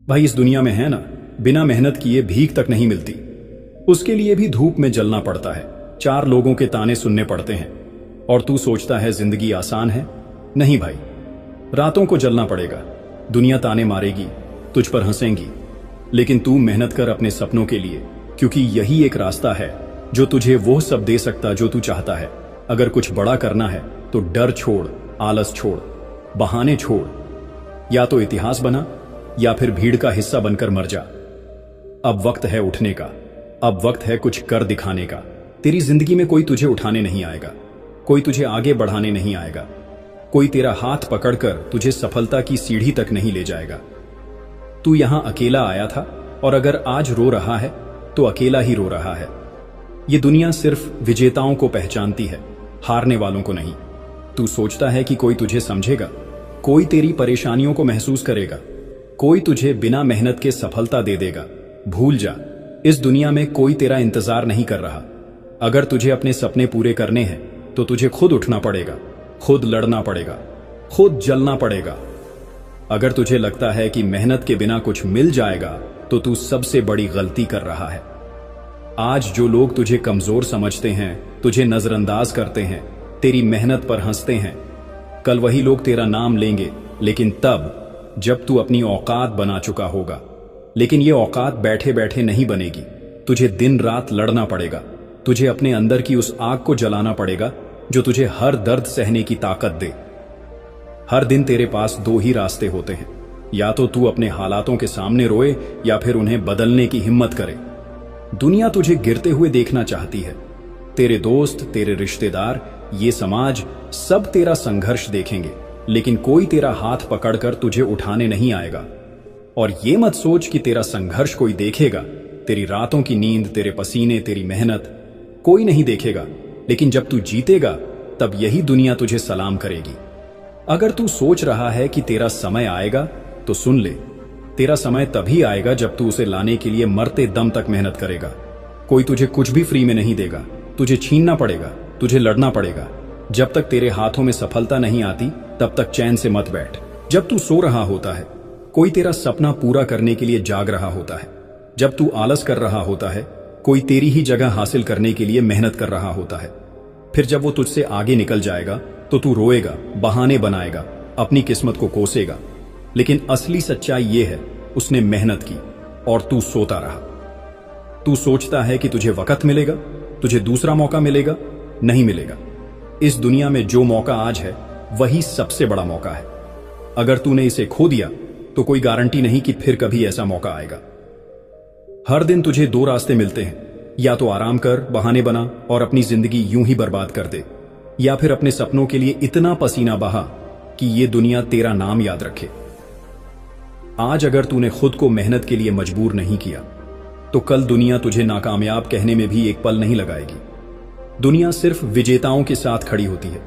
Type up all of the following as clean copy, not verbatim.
भाई इस दुनिया में है ना, बिना मेहनत किए भीख तक नहीं मिलती। उसके लिए भी धूप में जलना पड़ता है, 4 लोगों के ताने सुनने पड़ते हैं। और तू सोचता है जिंदगी आसान है? नहीं भाई, रातों को जलना पड़ेगा। दुनिया ताने मारेगी, तुझ पर हंसेंगी, लेकिन तू मेहनत कर अपने सपनों के लिए, क्योंकि यही एक रास्ता है जो तुझे वो सब दे सकता जो तू चाहता है। अगर कुछ बड़ा करना है तो डर छोड़, आलस छोड़, बहाने छोड़। या तो इतिहास बना या फिर भीड़ का हिस्सा बनकर मर जा। अब वक्त है उठने का, अब वक्त है कुछ कर दिखाने का। तेरी जिंदगी में कोई तुझे उठाने नहीं आएगा, कोई तुझे आगे बढ़ाने नहीं आएगा, कोई तेरा हाथ पकड़कर तुझे सफलता की सीढ़ी तक नहीं ले जाएगा। तू यहां अकेला आया था, और अगर आज रो रहा है तो अकेला ही रो रहा है। ये दुनिया सिर्फ विजेताओं को पहचानती है, हारने वालों को नहीं। तू सोचता है कि कोई तुझे समझेगा, कोई तेरी परेशानियों को महसूस करेगा, कोई तुझे बिना मेहनत के सफलता दे देगा। भूल जा, इस दुनिया में कोई तेरा इंतजार नहीं कर रहा। अगर तुझे अपने सपने पूरे करने हैं तो तुझे खुद उठना पड़ेगा, खुद लड़ना पड़ेगा, खुद जलना पड़ेगा। अगर तुझे लगता है कि मेहनत के बिना कुछ मिल जाएगा तो तू सबसे बड़ी गलती कर रहा है। आज जो लोग तुझे कमजोर समझते हैं, तुझे नजरअंदाज करते हैं, तेरी मेहनत पर हंसते हैं, कल वही लोग तेरा नाम लेंगे, लेकिन तब जब तू अपनी औकात बना चुका होगा। लेकिन ये औकात बैठे बैठे नहीं बनेगी, तुझे दिन रात लड़ना पड़ेगा। तुझे अपने अंदर की उस आग को जलाना पड़ेगा जो तुझे हर दर्द सहने की ताकत दे। हर दिन तेरे पास 2 ही रास्ते होते हैं, या तो तू अपने हालातों के सामने रोए या फिर उन्हें बदलने की हिम्मत करे। दुनिया तुझे गिरते हुए देखना चाहती है। तेरे दोस्त, तेरे रिश्तेदार, ये समाज सब तेरा संघर्ष देखेंगे, लेकिन कोई तेरा हाथ पकड़कर तुझे उठाने नहीं आएगा। और ये मत सोच कि तेरा संघर्ष कोई देखेगा। तेरी रातों की नींद, तेरे पसीने, तेरी मेहनत कोई नहीं देखेगा, लेकिन जब तू जीतेगा तब यही दुनिया तुझे सलाम करेगी। अगर तू सोच रहा है कि तेरा समय आएगा तो सुन ले, तेरा समय तभी आएगा जब तू उसे लाने के लिए मरते दम तक मेहनत करेगा। कोई तुझे कुछ भी फ्री में नहीं देगा, तुझे छीनना पड़ेगा, तुझे लड़ना पड़ेगा। जब तक तेरे हाथों में सफलता नहीं आती तब तक चैन से मत बैठ। जब तू सो रहा होता है कोई तेरा सपना पूरा करने के लिए जाग रहा होता है। जब तू आलस कर रहा होता है कोई तेरी ही जगह हासिल करने के लिए मेहनत कर रहा होता है। फिर जब वो तुझसे आगे निकल जाएगा तो तू रोएगा, बहाने बनाएगा, अपनी किस्मत को कोसेगा। लेकिन असली सच्चाई ये है, उसने मेहनत की और तू सोता रहा। तू सोचता है कि तुझे वक्त मिलेगा, तुझे दूसरा मौका मिलेगा। नहीं मिलेगा। इस दुनिया में जो मौका आज है वही सबसे बड़ा मौका है। अगर तूने इसे खो दिया तो कोई गारंटी नहीं कि फिर कभी ऐसा मौका आएगा। हर दिन तुझे 2 रास्ते मिलते हैं, या तो आराम कर, बहाने बना और अपनी जिंदगी यूं ही बर्बाद कर दे, या फिर अपने सपनों के लिए इतना पसीना बहा कि ये दुनिया तेरा नाम याद रखे। आज अगर तूने खुद को मेहनत के लिए मजबूर नहीं किया तो कल दुनिया तुझे नाकामयाब कहने में भी एक पल नहीं लगाएगी। दुनिया सिर्फ विजेताओं के साथ खड़ी होती है।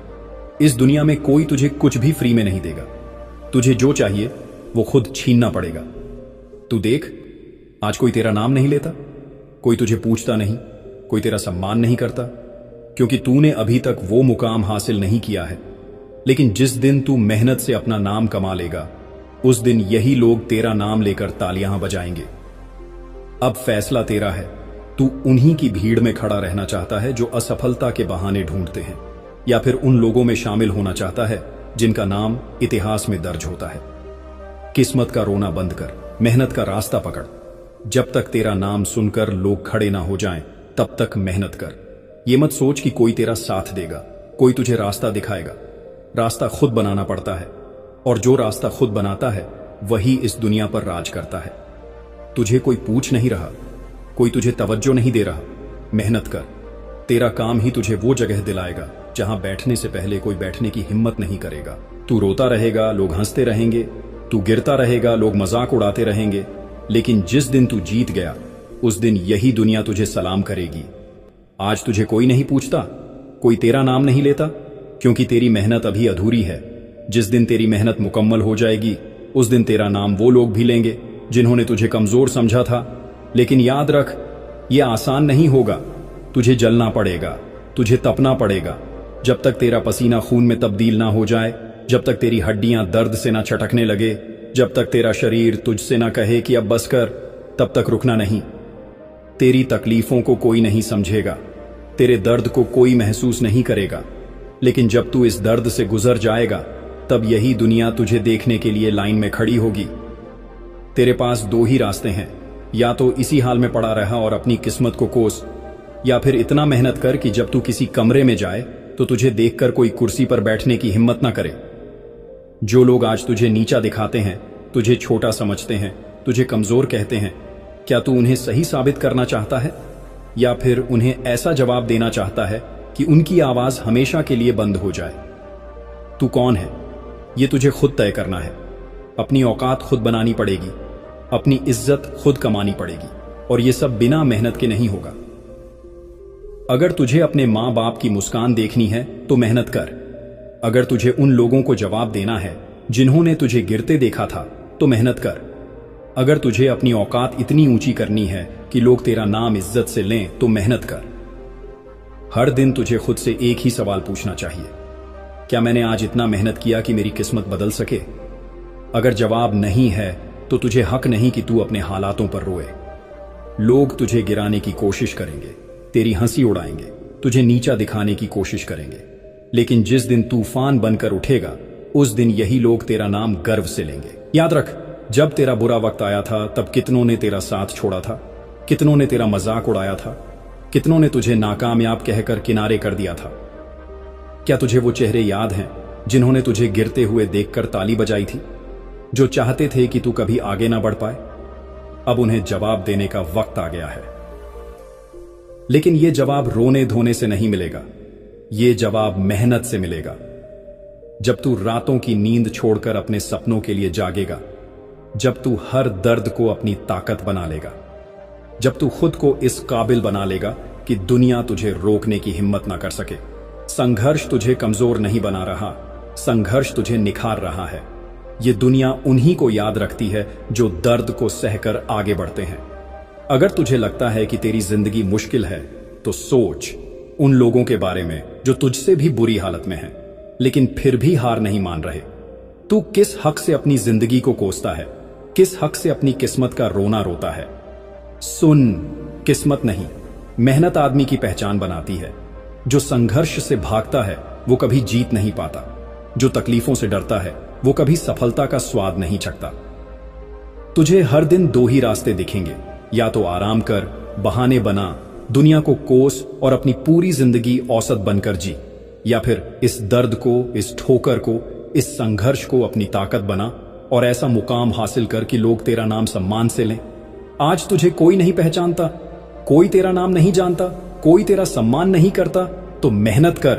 इस दुनिया में कोई तुझे कुछ भी फ्री में नहीं देगा। तुझे जो चाहिए वो खुद छीनना पड़ेगा। तू देख, आज कोई तेरा नाम नहीं लेता, कोई तुझे पूछता नहीं, कोई तेरा सम्मान नहीं करता, क्योंकि तूने अभी तक वो मुकाम हासिल नहीं किया है। लेकिन जिस दिन तू मेहनत से अपना नाम कमा लेगा, उस दिन यही लोग तेरा नाम लेकर तालियां बजाएंगे। अब फैसला तेरा है। तू उन्हीं की भीड़ में खड़ा रहना चाहता है जो असफलता के बहाने ढूंढते हैं, या फिर उन लोगों में शामिल होना चाहता है जिनका नाम इतिहास में दर्ज होता है। किस्मत का रोना बंद कर, मेहनत का रास्ता पकड़। जब तक तेरा नाम सुनकर लोग खड़े ना हो जाएं, तब तक मेहनत कर। ये मत सोच कि कोई तेरा साथ देगा, कोई तुझे रास्ता दिखाएगा। रास्ता खुद बनाना पड़ता है, और जो रास्ता खुद बनाता है वही इस दुनिया पर राज करता है। तुझे कोई पूछ नहीं रहा, कोई तुझे तवज्जो नहीं दे रहा। मेहनत कर, तेरा काम ही तुझे वो जगह दिलाएगा जहां बैठने से पहले कोई बैठने की हिम्मत नहीं करेगा। तू रोता रहेगा, लोग हंसते रहेंगे, तू गिरता रहेगा, लोग मजाक उड़ाते रहेंगे, लेकिन जिस दिन तू जीत गया उस दिन यही दुनिया तुझे सलाम करेगी। आज तुझे कोई नहीं पूछता, कोई तेरा नाम नहीं लेता, क्योंकि तेरी मेहनत अभी अधूरी है। जिस दिन तेरी मेहनत मुकम्मल हो जाएगी उस दिन तेरा नाम वो लोग भी लेंगे जिन्होंने तुझे कमजोर समझा था। लेकिन याद रख, यह आसान नहीं होगा। तुझे जलना पड़ेगा, तुझे तपना पड़ेगा। जब तक तेरा पसीना खून में तब्दील ना हो जाए, जब तक तेरी हड्डियां दर्द से ना छटकने लगे, जब तक तेरा शरीर तुझसे ना कहे कि अब बस कर, तब तक रुकना नहीं। तेरी तकलीफों को कोई नहीं समझेगा, तेरे दर्द को कोई महसूस नहीं करेगा, लेकिन जब तू इस दर्द से गुजर जाएगा तब यही दुनिया तुझे देखने के लिए लाइन में खड़ी होगी। तेरे पास दो ही रास्ते हैं, या तो इसी हाल में पड़ा रहा और अपनी किस्मत को कोस, या फिर इतना मेहनत कर कि जब तू किसी कमरे में जाए तो तुझे देखकर कोई कुर्सी पर बैठने की हिम्मत ना करे। जो लोग आज तुझे नीचा दिखाते हैं, तुझे छोटा समझते हैं, तुझे कमजोर कहते हैं, क्या तू उन्हें सही साबित करना चाहता है, या फिर उन्हें ऐसा जवाब देना चाहता है कि उनकी आवाज हमेशा के लिए बंद हो जाए? तू कौन है, यह तुझे खुद तय करना है। अपनी औकात खुद बनानी पड़ेगी, अपनी इज्जत खुद कमानी पड़ेगी, और यह सब बिना मेहनत के नहीं होगा। अगर तुझे अपने मां बाप की मुस्कान देखनी है तो मेहनत कर। अगर तुझे उन लोगों को जवाब देना है जिन्होंने तुझे गिरते देखा था तो मेहनत कर। अगर तुझे अपनी औकात इतनी ऊंची करनी है कि लोग तेरा नाम इज्जत से लें तो मेहनत कर। हर दिन तुझे खुद से एक ही सवाल पूछना चाहिए, क्या मैंने आज इतना मेहनत किया कि मेरी किस्मत बदल सके? अगर जवाब नहीं है तो तुझे हक नहीं कि तू अपने हालातों पर रोए। लोग तुझे गिराने की कोशिश करेंगे, तेरी हंसी उड़ाएंगे, तुझे नीचा दिखाने की कोशिश करेंगे, लेकिन जिस दिन तूफान बनकर उठेगा उस दिन यही लोग तेरा नाम गर्व से लेंगे। याद रख, जब तेरा बुरा वक्त आया था तब कितनों ने तेरा साथ छोड़ा था, कितनों ने तेरा मजाक उड़ाया था, कितनों ने तुझे नाकामयाब कहकर किनारे कर दिया था। क्या तुझे वो चेहरे याद हैं जिन्होंने तुझे गिरते हुए देखकर ताली बजाई थी, जो चाहते थे कि तू कभी आगे ना बढ़ पाए? अब उन्हें जवाब देने का वक्त आ गया है, लेकिन यह जवाब रोने धोने से नहीं मिलेगा, यह जवाब मेहनत से मिलेगा। जब तू रातों की नींद छोड़कर अपने सपनों के लिए जागेगा, जब तू हर दर्द को अपनी ताकत बना लेगा, जब तू खुद को इस काबिल बना लेगा कि दुनिया तुझे रोकने की हिम्मत ना कर सके। संघर्ष तुझे कमजोर नहीं बना रहा, संघर्ष तुझे निखार रहा है। यह दुनिया उन्हीं को याद रखती है जो दर्द को सहकर आगे बढ़ते हैं। अगर तुझे लगता है कि तेरी जिंदगी मुश्किल है तो सोच उन लोगों के बारे में जो तुझसे भी बुरी हालत में हैं, लेकिन फिर भी हार नहीं मान रहे। तू किस हक से अपनी जिंदगी को कोसता है, किस हक से अपनी किस्मत का रोना रोता है? सुन, किस्मत नहीं, मेहनत आदमी की पहचान बनाती है। जो संघर्ष से भागता है वो कभी जीत नहीं पाता, जो तकलीफों से डरता है वो कभी सफलता का स्वाद नहीं चखता। तुझे हर दिन दो ही रास्ते दिखेंगे, या तो आराम कर, बहाने बना, दुनिया को कोस और अपनी पूरी जिंदगी औसत बनकर जी, या फिर इस दर्द को, इस ठोकर को, इस संघर्ष को अपनी ताकत बना और ऐसा मुकाम हासिल कर कि लोग तेरा नाम सम्मान से लें। आज तुझे कोई नहीं पहचानता, कोई तेरा नाम नहीं जानता, कोई तेरा सम्मान नहीं करता, तो मेहनत कर,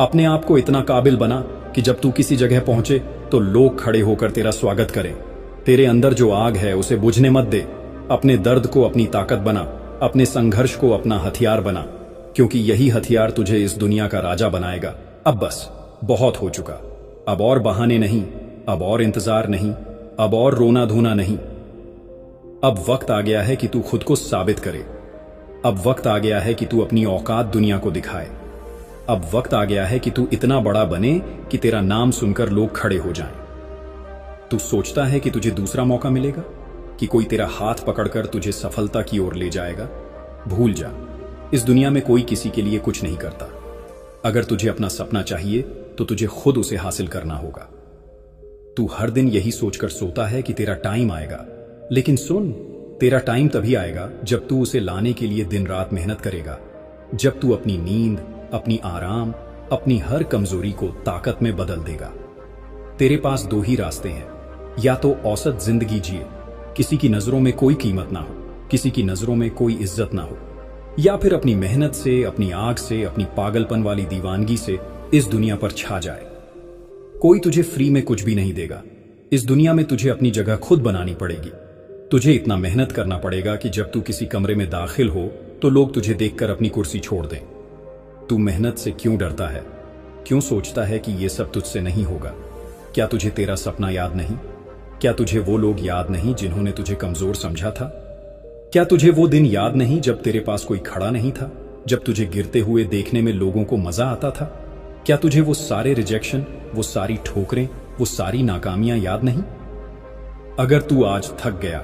अपने आप को इतना काबिल बना कि जब तू किसी जगह पहुंचे तो लोग खड़े होकर तेरा स्वागत करें। तेरे अंदर जो आग है उसे बुझने मत दे। अपने दर्द को अपनी ताकत बना, अपने संघर्ष को अपना हथियार बना, क्योंकि यही हथियार तुझे इस दुनिया का राजा बनाएगा। अब बस बहुत हो चुका, अब और बहाने नहीं, अब और इंतजार नहीं, अब और रोना धोना नहीं। अब वक्त आ गया है कि तू खुद को साबित करे। अब वक्त आ गया है कि तू अपनी औकात दुनिया को दिखाए। अब वक्त आ गया है कि तू इतना बड़ा बने कि तेरा नाम सुनकर लोग खड़े हो जाएं। तू सोचता है कि तुझे दूसरा मौका मिलेगा, कि कोई तेरा हाथ पकड़कर तुझे सफलता की ओर ले जाएगा? भूल जा, इस दुनिया में कोई किसी के लिए कुछ नहीं करता। अगर तुझे अपना सपना चाहिए तो तुझे खुद उसे हासिल करना होगा। तू हर दिन यही सोचकर सोता है कि तेरा टाइम आएगा, लेकिन सुन, तेरा टाइम तभी आएगा जब तू उसे लाने के लिए दिन रात मेहनत करेगा, जब तू अपनी नींद, अपनी आराम, अपनी हर कमजोरी को ताकत में बदल देगा। तेरे पास दो ही रास्ते हैं, या तो औसत जिंदगी जिए, किसी की नजरों में कोई कीमत ना हो, किसी की नजरों में कोई इज्जत ना हो, या फिर अपनी मेहनत से, अपनी आग से, अपनी पागलपन वाली दीवानगी से इस दुनिया पर छा जाए। कोई तुझे फ्री में कुछ भी नहीं देगा। इस दुनिया में तुझे अपनी जगह खुद बनानी पड़ेगी। तुझे इतना मेहनत करना पड़ेगा कि जब तू किसी कमरे में दाखिल हो तो लोग तुझे देखकर अपनी कुर्सी छोड़ दें। तू मेहनत से क्यों डरता है? क्यों सोचता है कि यह सब तुझसे नहीं होगा? क्या तुझे तेरा सपना याद नहीं? क्या तुझे वो लोग याद नहीं जिन्होंने तुझे कमजोर समझा था? क्या तुझे वो दिन याद नहीं जब तेरे पास कोई खड़ा नहीं था, जब तुझे गिरते हुए देखने में लोगों को मजा आता था? क्या तुझे वो सारे रिजेक्शन, वो सारी ठोकरें, वो सारी नाकामियां याद नहीं? अगर तू आज थक गया,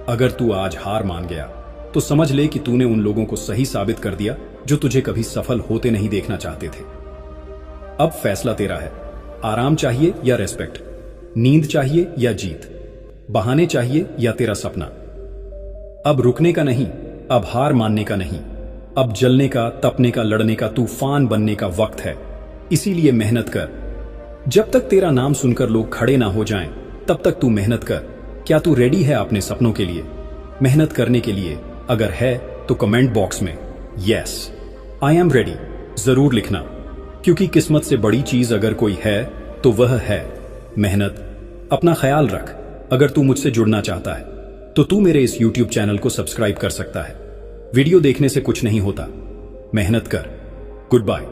अगर तू आज हार मान गया, तो समझ ले कि तूने उन लोगों को सही साबित कर दिया जो तुझे कभी सफल होते नहीं देखना चाहते थे। अब फैसला तेरा है। आराम चाहिए या रेस्पेक्ट, नींद चाहिए या जीत, बहाने चाहिए या तेरा सपना। अब रुकने का नहीं, अब हार मानने का नहीं, अब जलने का, तपने का, लड़ने का, तूफान बनने का वक्त है। इसीलिए मेहनत कर। जब तक तेरा नाम सुनकर लोग खड़े ना हो जाएं, तब तक तू मेहनत कर। क्या तू रेडी है अपने सपनों के लिए, मेहनत करने के लिए? अगर है तो कमेंट बॉक्स में यस आई एम रेडी जरूर लिखना, क्योंकि किस्मत से बड़ी चीज अगर कोई है तो वह है मेहनत। अपना ख्याल रख। अगर तू मुझसे जुड़ना चाहता है तो तू मेरे इस YouTube चैनल को सब्सक्राइब कर सकता है। वीडियो देखने से कुछ नहीं होता, मेहनत कर। Good bye.